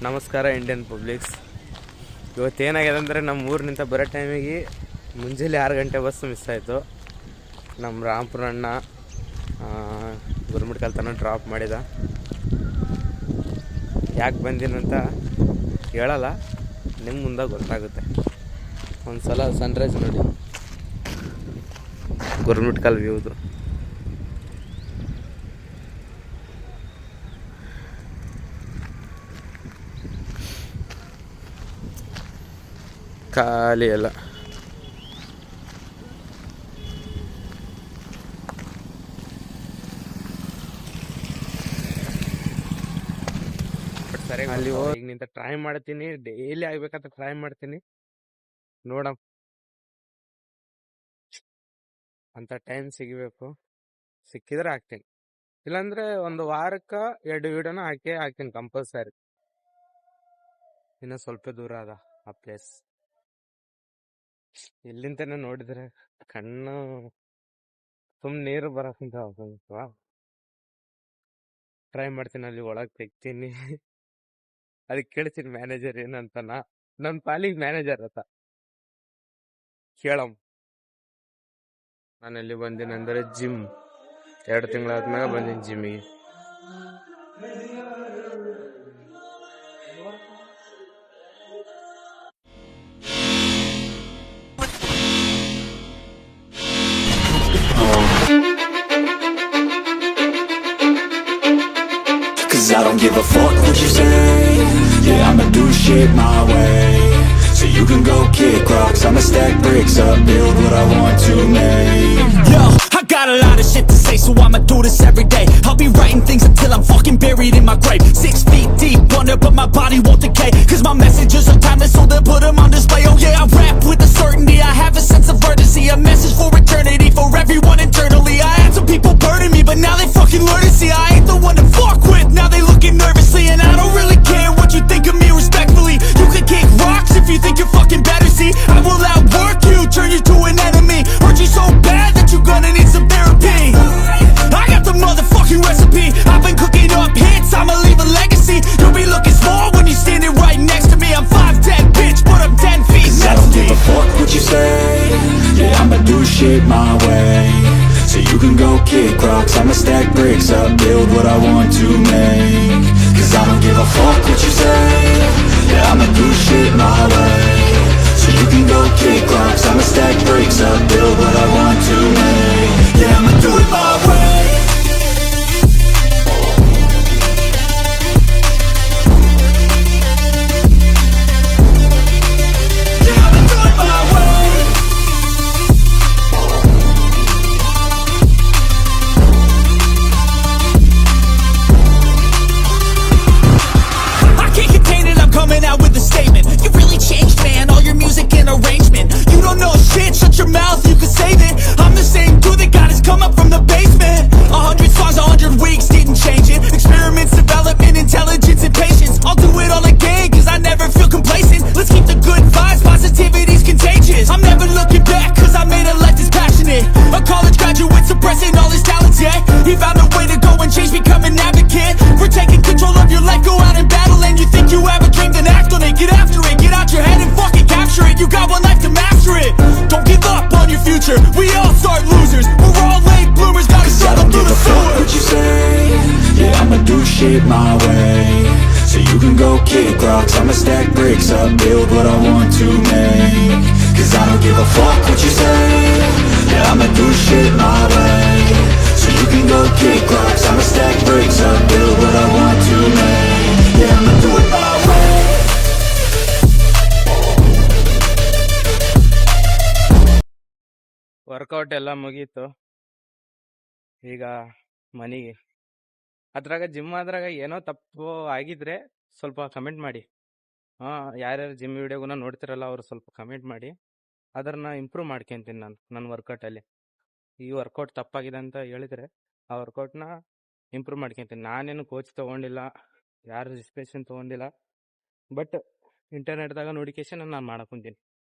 ನಮಸ್ಕಾರ Indian publics. ಇವತ್ತೇನಾಗಿದೆ ಅಂದರೆ ನಮ್ಮ ಊರಿನಿಂದ ಬರೋ ಟೈಮಿಗೆ ಮುಂಜಾನೆ 6 ಗಂಟೆ ಬಸ್ ಮಿಸ್ ಆಯಿತು. ನಮ್ಮ ರಾಮ್ಪುರ ಅಣ್ಣ ಗುರುಮಿಟ್ಕಲ್ ತನಕ ಡ್ರಾಪ್ ಮಾಡಿದ. ಯಾಕೆ ಬಂದಿನಂತ ಹೇಳಲ್ಲ, ನಿಮ್ಮ ಮುಂದೆ ಗೊತ್ತಾಗುತ್ತೆ. ಒಂದು ಸಲ ಸನ್ರೈಸ್ ನೋಡಿ, ಗುರುಮಿಟ್ಕಲ್ ವ್ಯೂದು. ಖಾಲಿ ಎಲ್ಲ ಸರಿ. ಅಲ್ಲಿ ಈಗ ನಿಂತ ಟ್ರೈ ಮಾಡ್ತೀನಿ, ಡೈಲಿ ಆಗ್ಬೇಕಂತ ಟ್ರೈ ಮಾಡ್ತೀನಿ. ನೋಡಮ್ ಅಂತ ಟೈಮ್ ಸಿಗಬೇಕು. ಸಿಕ್ಕಿದ್ರೆ ಹಾಕ್ತೀನಿ, ಇಲ್ಲಾಂದ್ರೆ ಒಂದು ವಾರಕ್ಕೆ 2 ವಿಡಿಯೋನ ಹಾಕ್ತೀನಿ ಕಂಪಲ್ಸರಿ. ಇನ್ನು ಸ್ವಲ್ಪ ದೂರ ಅದ ಆ ಪ್ಲೇಸ್. ಇಲ್ಲಿಂದನೇ ನೋಡಿದ್ರೆ ಕಣ್ಣು ನೀರು ಬರಕಂತ ಟ್ರೈ ಮಾಡ್ತೀನಿ. ಅಲ್ಲಿ ಒಳಗೆ ತೆಗ್ತೀನಿ, ಅದಕ್ಕೆ ಕೇಳ್ತೀನಿ ಮ್ಯಾನೇಜರ್ ಏನಂತಾನ. ನನ್ನ ಪಾಲಿಗೆ ಮ್ಯಾನೇಜರ್ ಅತ್ತ ಕೇಳಮ್. ನಾನು ಎಲ್ಲಿ ಬಂದೀನಿ ಅಂದರೆ ಜಿಮ್. 2 ತಿಂಗಳಾದ್ಮೇಲೆ ಬಂದೀನಿ ಜಿಮ್ಮಿಗೆ. I don't give a fuck what you say. Yeah, I'ma do shit my way. So you can go kick rocks, I'ma stack bricks up, build what I want to make. Yo, I got a lot of shit to say, so I'ma do this every day. I'll be writing things until I'm fucking buried in my grave. 6 feet deep under, but my body won't decay. Cause my messages are timeless, so they'll put them on display. Oh yeah, I rap with a certainty, I have a sense of urgency. A message for eternity, for everyone internally. I had some people burning me, but now they fucking learn to see I ain't the one to fuck with. Now they looking nervously, and I don't really care what you think of me respectfully. You can kick rocks if you think you're fucking better, see. I will outwork you, turn you to an enemy. Hurt you so bad that you're gonna need some therapy. I got the motherfucking recipe. I've been cooking up hits, I'ma leave a legacy. You'll be looking small when you're standing right next to me. I'm 5'10", bitch, but I'm 10 feet next to me. I don't give a fuck what you say. Yeah, I'ma do shit my way. So you can go kick rocks, I'ma stack bricks up, build what I want to make. Cause I don't give a fuck what you say. Yeah, I'ma do shit my way. So you can go kick rocks, I'ma stack bricks up, build what I want to make. Yeah, I'ma do it my way. We all start losers, we're all late bloomers, gotta struggle through the sewer. What you say? Yeah, I'ma do shit my way. So you can go kick rocks, I'ma stack bricks up, build what I want to make. Cause I don't give a fuck what you say. Yeah, I'ma do shit my way. So you can go kick rocks, I'ma stack bricks up, build what I want to make. Yeah, I'ma do it my way. Workout ಎಲ್ಲ ಮುಗೀತು, ಈಗ ಮನೆಗೆ. ಅದ್ರಾಗ gym ಆದ್ರಾಗ ಏನೋ ತಪ್ಪು ಆಗಿದ್ರೆ ಸ್ವಲ್ಪ comment ಮಾಡಿ. ಯಾರ್ಯಾರು ಜಿಮ್ ವಿಡಿಯೋಗನ್ನ ನೋಡ್ತಿರಲ್ಲ ಅವರು ಸ್ವಲ್ಪ ಕಮೆಂಟ್ ಮಾಡಿ, ಅದನ್ನ ಇಂಪ್ರೂವ್ ಮಾಡ್ಕೊತೀನಿ. ನನ್ನ ವರ್ಕೌಟಲ್ಲಿ ಈ ವರ್ಕೌಟ್ ತಪ್ಪಾಗಿದೆ ಅಂತ ಹೇಳಿದರೆ ಆ ವರ್ಕೌಟ್ನ ಇಂಪ್ರೂವ್ ಮಾಡ್ಕೊತೀನಿ. ನಾನೇನು ಕೋಚ್ ತೊಗೊಂಡಿಲ್ಲ, ಯಾರು ರಿಜಿಸ್ಟ್ರೇಷನ್ ತೊಗೊಂಡಿಲ್ಲ, ಬಟ್ ಇಂಟರ್ನೆಟ್ದಾಗ ನೋಡಿಕೇಶನ್ ನಾನು ಮಾಡಕೊಂತೀನಿ.